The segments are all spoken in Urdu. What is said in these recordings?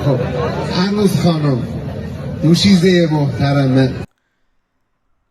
خب هنوز خانم دوشیزه محترمه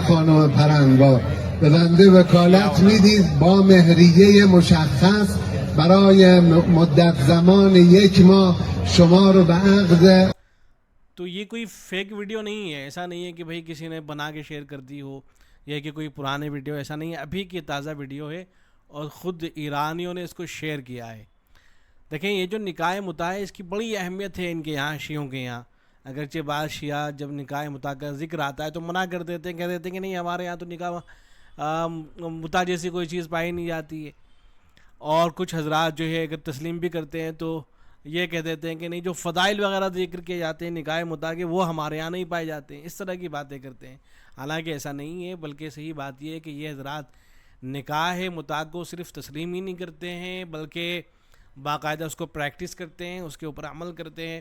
خانم پرنگار به بنده وکالت میدید با مهریه مشخص برای مدت زمان 1 ماه شما رو به عقد تو یہ کوئی فیک ویڈیو نہیں ہے، ایسا نہیں ہے کہ بھئی کسی نے بنا کے شیئر کر دی ہو یا کہ کوئی پرانے ویڈیو، ایسا نہیں ہے، ابھی کی تازہ ویڈیو ہے اور خود ایرانیوں نے اس کو شیئر کیا ہے۔ دیکھیں یہ جو نکاح متا ہے اس کی بڑی اہمیت ہے ان کے یہاں، شیعوں کے یہاں۔ اگرچہ بعض شیعہ جب نکاح متا کا ذکر آتا ہے تو منع کر دیتے ہیں، کہہ دیتے ہیں کہ نہیں ہمارے یہاں تو نکاح متا جیسی کوئی چیز پائی نہیں جاتی ہے، اور کچھ حضرات جو ہے اگر تسلیم بھی کرتے ہیں تو یہ کہہ دیتے ہیں کہ نہیں جو فضائل وغیرہ ذکر کیے جاتے ہیں نکاح متا کے وہ ہمارے یہاں نہیں پائے جاتے ہیں، اس طرح کی باتیں کرتے ہیں۔ حالانکہ ایسا نہیں ہے، بلکہ صحیح بات یہ ہے کہ یہ حضرات نکاح متا کو صرف تسلیم ہی نہیں کرتے ہیں بلکہ باقاعدہ اس کو پریکٹس کرتے ہیں، اس کے اوپر عمل کرتے ہیں،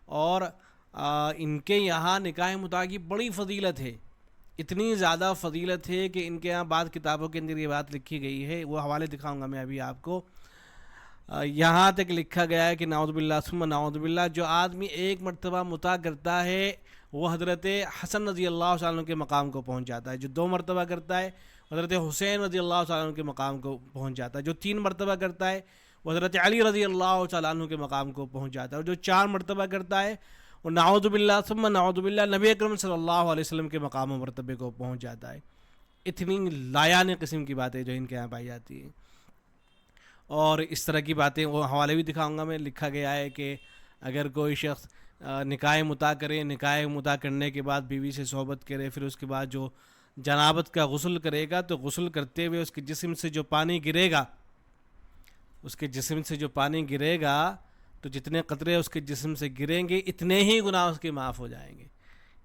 اور ان کے یہاں نکاح متا کی بڑی فضیلت ہے، اتنی زیادہ فضیلت ہے کہ ان کے یہاں بعض کتابوں کے اندر یہ بات لکھی گئی ہے، وہ حوالے دکھاؤں گا میں ابھی آپ کو۔ یہاں تک لکھا گیا ہے کہ نعوذ باللہ ثم نعوذ باللہ، جو آدمی ایک مرتبہ متا کرتا ہے وہ حضرت حسن رضی اللہ عنہ کے مقام کو پہنچ جاتا ہے، جو 2 مرتبہ کرتا ہے حضرت حسین رضی اللہ عنہ کے مقام کو پہنچ جاتا ہے، جو 3 مرتبہ کرتا ہے وہ حضرت علی رضی اللہ عنہ کے مقام کو پہنچ جاتا ہے، اور جو 4 مرتبہ کرتا ہے وہ نعوذ باللہ ثم نعوذ باللہ نبی اکرم صلی اللہ علیہ وسلم کے مقام و مرتبے کو پہنچ جاتا ہے۔ اتنی لایعنی قسم کی باتیں جو ان کے یہاں پائی جاتی ہیں، اور اس طرح کی باتیں وہ حوالے بھی دکھاؤں گا میں۔ لکھا گیا ہے کہ اگر کوئی شخص نکاح متا کرے، نکاح متا کرنے کے بعد بیوی سے صحبت کرے، پھر اس کے بعد جو جنابت کا غسل کرے گا تو غسل کرتے ہوئے اس کے جسم سے جو پانی گرے گا، اس کے جسم سے جو پانی گرے گا تو جتنے قطرے اس کے جسم سے گریں گے اتنے ہی گناہ اس کے معاف ہو جائیں گے۔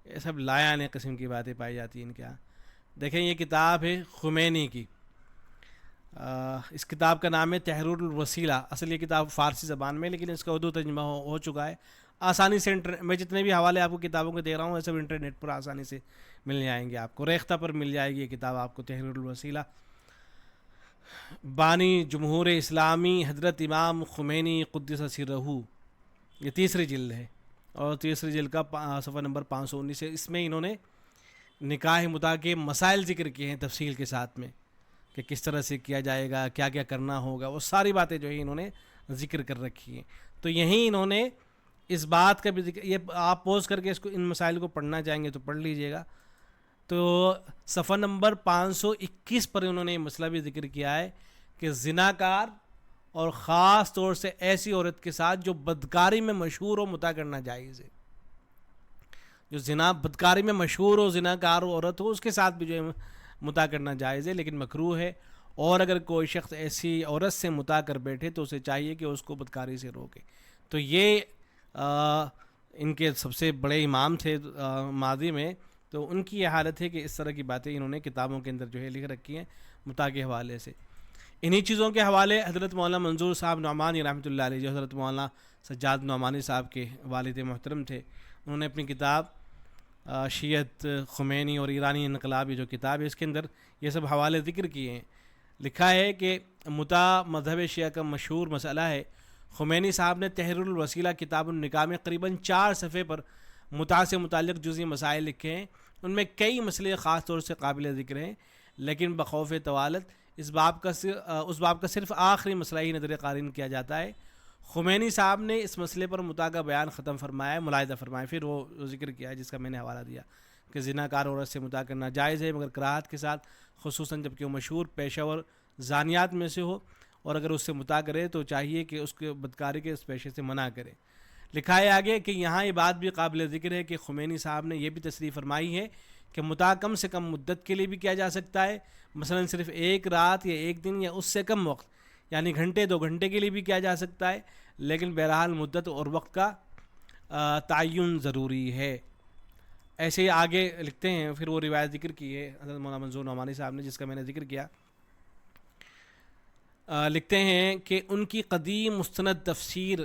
یہ سب لایعنی قسم کی باتیں پائی جاتی ہیں ان کے یہاں۔ دیکھیں یہ کتاب ہے خمینی کی، اس کتاب کا نام ہے تحریر الوسیلہ۔ اصل یہ کتاب فارسی زبان میں، لیکن اس کا اردو ترجمہ ہو چکا ہے۔ آسانی سے میں جتنے بھی حوالے آپ کو کتابوں کے دے رہا ہوں یہ سب انٹرنیٹ پر آسانی سے مل جائیں گے، آپ کو ریختہ پر مل جائے گی یہ کتاب آپ کو، تحریر الوسیلہ۔ بانی جمہور اسلامی حضرت امام خمینی قدس سرہ، یہ 3ری جلد ہے، اور 3ری جلد کا صفحہ نمبر 519 ہے۔ اس میں انہوں نے نکاح متا کے مسائل ذکر کیے ہیں تفصیل کے ساتھ میں، کہ کس طرح سے کیا جائے گا، کیا کیا کرنا ہوگا، وہ ساری باتیں جو ہے انہوں نے ذکر کر رکھی ہیں۔ تو یہیں انہوں نے اس بات کا بھی ذکر، یہ آپ پوز کر کے اس کو ان مسائل کو پڑھنا چاہیں گے تو پڑھ لیجئے گا۔ تو صفحہ نمبر 521 پر انہوں نے یہ مسئلہ بھی ذکر کیا ہے کہ زناکار اور خاص طور سے ایسی عورت کے ساتھ جو بدکاری میں مشہور ہو متا کرنا جائز ہے، جو بدکاری میں مشہور ہو، زناکار عورت ہو، اس کے ساتھ بھی جو ہے متا کرنا جائز ہے لیکن مکروہ ہے۔ اور اگر کوئی شخص ایسی عورت سے متا کر بیٹھے تو اسے چاہیے کہ اس کو بدکاری سے روکے۔ تو یہ ان کے سب سے بڑے امام تھے ماضی میں، تو ان کی یہ حالت ہے کہ اس طرح کی باتیں انہوں نے کتابوں کے اندر جو ہے لکھ رکھی ہیں متا کے حوالے سے۔ انہی چیزوں کے حوالے حضرت مولانا منظور صاحب نعمانی رحمۃ اللہ علیہ، جو حضرت مولانا سجاد نعمانی صاحب کے والد محترم تھے، انہوں نے اپنی کتاب شیعت خمینی اور ایرانی انقلاب، یہ جو کتاب ہے اس کے اندر یہ سب حوالے ذکر کیے ہیں۔ لکھا ہے کہ متا مذہب شیعہ کا مشہور مسئلہ ہے۔ خمینی صاحب نے تحریر الوسیلہ کتاب النکاح میں قریباً 4 صفحے پر متا سے متعلق جزئی مسائل لکھے ہیں، ان میں کئی مسئلے خاص طور سے قابل ذکر ہیں، لیکن بخوف طوالت اس باب کا صرف آخری مسئلہ ہی نظر قارن کیا جاتا ہے۔ خمینی صاحب نے اس مسئلے پر متا کا بیان ختم فرمایا، ملاحظہ فرمایا، پھر وہ ذکر کیا جس کا میں نے حوالہ دیا کہ زناکار عورت سے متا کرنا جائز ہے مگر کراہت کے ساتھ، خصوصاً جب کہ وہ مشہور پیشہ ور زانیات میں سے ہو، اور اگر اس سے متا کرے تو چاہیے کہ اس کے بدکاری کے اس پیشے سے منع کرے۔ لکھا ہے آگے کہ یہاں یہ بات بھی قابل ذکر ہے کہ خمینی صاحب نے یہ بھی تصریح فرمائی ہے کہ متا کم سے کم مدت کے لیے بھی کیا جا سکتا ہے، مثلا صرف 1 رات یا 1 دن یا اس سے کم وقت، یعنی گھنٹے 2 گھنٹے کے لیے بھی کیا جا سکتا ہے، لیکن بہرحال مدت اور وقت کا تعین ضروری ہے۔ ایسے ہی آگے لکھتے ہیں، پھر وہ روایت ذکر کی ہے حضرت مولانا منظور نعمانی صاحب نے، جس کا میں نے ذکر کیا. لکھتے ہیں کہ ان کی قدیم مستند تفسیر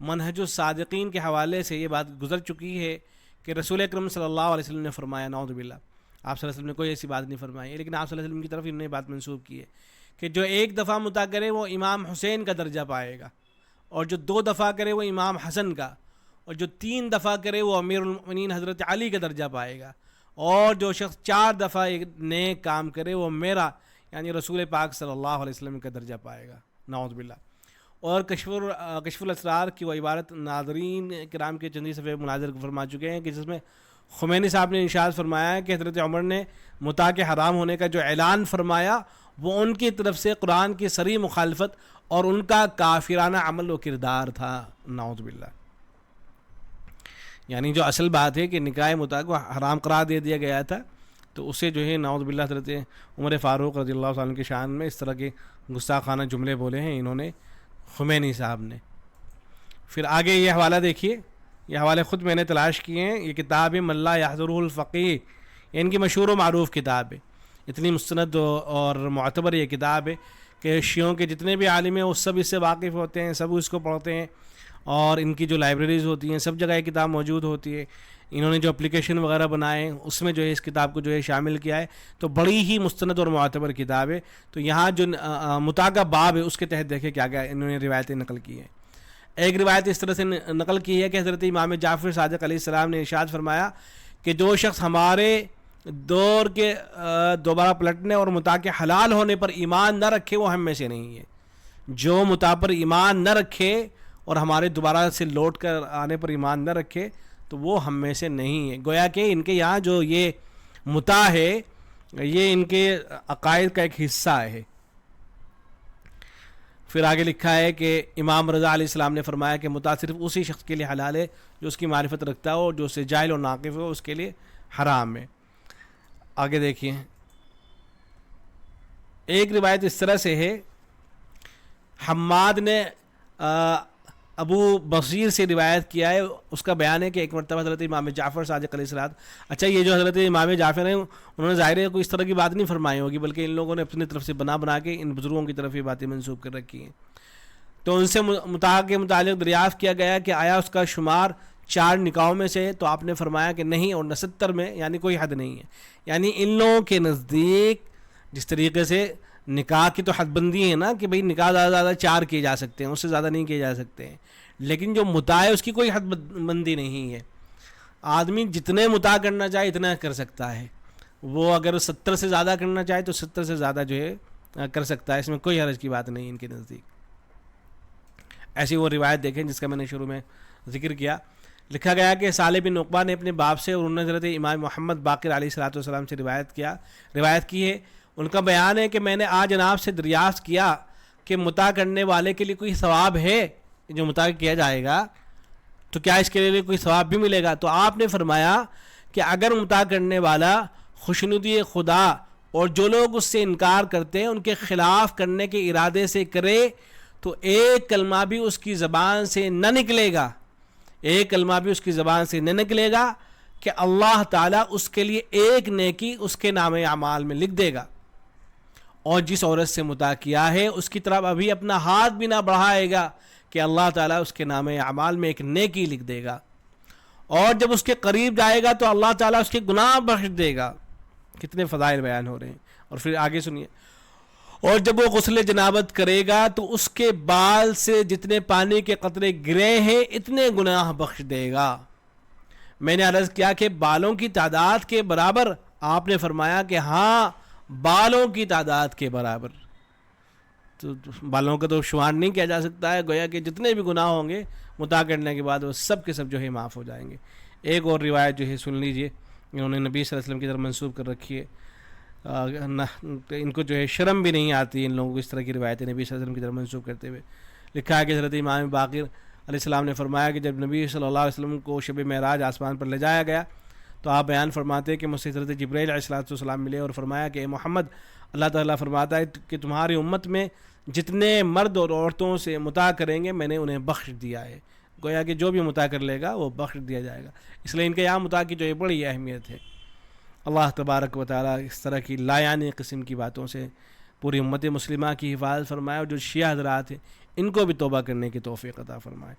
منہج الصادقین کے حوالے سے یہ بات گزر چکی ہے کہ رسول اکرم صلی اللہ علیہ وسلم نے فرمایا، نعوذ باللہ، آپ صلی اللہ علیہ وسلم نے کوئی ایسی بات نہیں فرمائی ہے، لیکن آپ صلی اللہ علیہ وسلم کی طرف انہوں نے بات منسوب کی ہے کہ جو ایک دفعہ مطاع کرے وہ امام حسین کا درجہ پائے گا، اور جو 2 دفعہ کرے وہ امام حسن کا، اور جو 3 دفعہ کرے وہ امیر المؤمنین حضرت علی کا درجہ پائے گا، اور جو شخص 4 دفعہ ایک نیک کام کرے وہ میرا یعنی رسول پاک صلی اللہ علیہ وسلم کا درجہ پائے گا، نعوذ باللہ. اور کشف الاسرار کی وہ عبارت ناظرین کرام کے چندی صفحے مناظر کو فرما چکے ہیں کہ جس میں خمینی صاحب نے ارشاد فرمایا ہے کہ حضرت عمر نے متاع کے حرام ہونے کا جو اعلان فرمایا وہ ان کی طرف سے قرآن کی صریح مخالفت اور ان کا کافرانہ عمل و کردار تھا، نعوذ باللہ. یعنی جو اصل بات ہے کہ نکاح متاع کو حرام قرار دے دیا گیا تھا، تو اسے جو ہے نعوذ باللہ حضرت عمر فاروق رضی اللہ عنہ کی شان میں اس طرح کے گستاخانہ جملے بولے ہیں انہوں نے، خمینی صاحب نے. پھر آگے یہ حوالہ دیکھیے، یہ حوالے خود میں نے تلاش کیے ہیں. یہ کتاب ہے من لا یحضرہ الفقیہ، ان کی مشہور و معروف کتاب ہے، اتنی مستند اور معتبر یہ کتاب ہے کہ شیعوں کے جتنے بھی عالم ہیں وہ سب اس سے واقف ہوتے ہیں، سب اس کو پڑھتے ہیں، اور ان کی جو لائبریریز ہوتی ہیں سب جگہ یہ کتاب موجود ہوتی ہے. انہوں نے جو اپلیکیشن وغیرہ بنائے اس میں جو ہے اس کتاب کو جو ہے شامل کیا ہے، تو بڑی ہی مستند اور معتبر کتاب ہے. تو یہاں جو متاع کا باب ہے اس کے تحت دیکھیں کیا کیا انہوں نے روایتیں نقل کی ہیں. ایک روایت اس طرح سے نقل کی ہے کہ حضرت امام جعفر صادق علیہ السلام نے ارشاد فرمایا کہ جو شخص ہمارے دور کے دوبارہ پلٹنے اور متاع کے حلال ہونے پر ایمان نہ رکھے وہ ہم میں سے نہیں ہے. جو متاع پر ایمان نہ رکھے اور ہمارے دوبارہ سے لوٹ کر آنے پر ایمان نہ رکھے تو وہ ہم میں سے نہیں ہے. گویا کہ ان کے یہاں جو یہ متاع ہے یہ ان کے عقائد کا ایک حصہ ہے. پھر آگے لکھا ہے کہ امام رضا علیہ السلام نے فرمایا کہ متاع صرف اسی شخص کے لیے حلال ہے جو اس کی معرفت رکھتا ہو، اور جو اسے جاہل اور ناقف ہو اس کے لیے حرام ہے. آگے دیکھیے، ایک روایت اس طرح سے ہے، حماد نے ابو بصیر سے روایت کیا ہے، اس کا بیان ہے کہ ایک مرتبہ حضرت امام جعفر صادق علیہ السلام، اچھا یہ جو حضرت امام جعفر ہیں انہوں نے ظاہر ہے کوئی اس طرح کی بات نہیں فرمائی ہوگی، بلکہ ان لوگوں نے اپنی طرف سے بنا کے ان بزرگوں کی طرف یہ باتیں منسوب کر رکھی ہیں. تو ان سے متاع کے متعلق دریافت کیا گیا کہ آیا اس کا شمار 4 نکاحوں میں سے، تو آپ نے فرمایا کہ نہیں، اور 69 میں، یعنی کوئی حد نہیں ہے. یعنی ان لوگوں کے نزدیک جس طریقے سے نکاح کی تو حد بندی ہے نا کہ بھئی نکاح زیادہ 4 کیے جا سکتے ہیں، اس سے زیادہ نہیں کیے جا سکتے ہیں، لیکن جو متاع ہے اس کی کوئی حد بندی نہیں ہے. آدمی جتنے متاع کرنا چاہے اتنا کر سکتا ہے، وہ اگر 70 سے زیادہ کرنا چاہے تو 70 سے زیادہ جو ہے کر سکتا ہے، اس میں کوئی حرج کی بات نہیں ان کے نزدیک. ایسی وہ روایت دیکھیں جس کا میں نے شروع میں ذکر کیا. لکھا گیا کہ صالح بن عقبہ نے اپنے باپ سے اور انہوں نے حضرت امام محمد باقر علیہ السلام سے روایت کی ہے. ان کا بیان ہے کہ میں نے آج جناب سے دریافت کیا کہ متاع کرنے والے کے لیے کوئی ثواب ہے، جو متاع کیا جائے گا تو کیا اس کے لیے کوئی ثواب بھی ملے گا؟ تو آپ نے فرمایا کہ اگر متاع کرنے والا خوشنودی خدا اور جو لوگ اس سے انکار کرتے ہیں ان کے خلاف کرنے کے ارادے سے کرے تو ایک کلمہ بھی اس کی زبان سے نہ نکلے گا، ایک کلمہ بھی اس کی زبان سے نہ نکلے گا کہ اللہ تعالیٰ اس کے لیے ایک نیکی اس کے نام اعمال میں لکھ دے گا. اور جس عورت سے متاع کیا ہے اس کی طرف ابھی اپنا ہاتھ بھی نہ بڑھائے گا کہ اللہ تعالیٰ اس کے نام اعمال میں ایک نیکی لکھ دے گا، اور جب اس کے قریب جائے گا تو اللہ تعالیٰ اس کے گناہ بخش دے گا. کتنے فضائل بیان ہو رہے ہیں. اور پھر آگے سنیے، اور جب وہ غسل جنابت کرے گا تو اس کے بال سے جتنے پانی کے قطرے گرے ہیں اتنے گناہ بخش دے گا. میں نے عرض کیا کہ بالوں کی تعداد کے برابر؟ آپ نے فرمایا کہ ہاں، بالوں کی تعداد کے برابر. تو بالوں کا تو شمار نہیں کیا جا سکتا ہے، گویا کہ جتنے بھی گناہ ہوں گے متاع کرنے کے بعد وہ سب کے سب جو ہے معاف ہو جائیں گے. ایک اور روایت جو ہے سن لیجئے، انہوں نے نبی صلی اللہ علیہ وسلم کی طرف منسوب کر رکھی ہے. ان کو جو ہے شرم بھی نہیں آتی ان لوگوں کو اس طرح کی روایتیں نبی صلی اللہ علیہ وسلم کی طرف منسوب کرتے ہوئے. لکھا ہے کہ حضرت امام باقر علیہ السلام نے فرمایا کہ جب نبی صلی اللہ علیہ وسلم کو شب معراج آسمان پر لے جایا گیا تو آپ بیان فرماتے کہ مجھ سے حضرت جبرائیل علیہ السلام ملے اور فرمایا کہ اے محمد، اللہ تعالیٰ فرماتا ہے کہ تمہاری امت میں جتنے مرد اور عورتوں سے متاع کریں گے میں نے انہیں بخش دیا ہے. گویا کہ جو بھی مطاع کر لے گا وہ بخش دیا جائے گا. اس لیے ان کے یہاں مطاع کی جو یہ بڑی اہمیت ہے. اللہ تبارک و تعالیٰ اس طرح کی لایعنی قسم کی باتوں سے پوری امت مسلمہ کی حفاظت فرمائے، اور جو شیعہ حضرات ہیں ان کو بھی توبہ کرنے کی توفیق عطا فرمائے.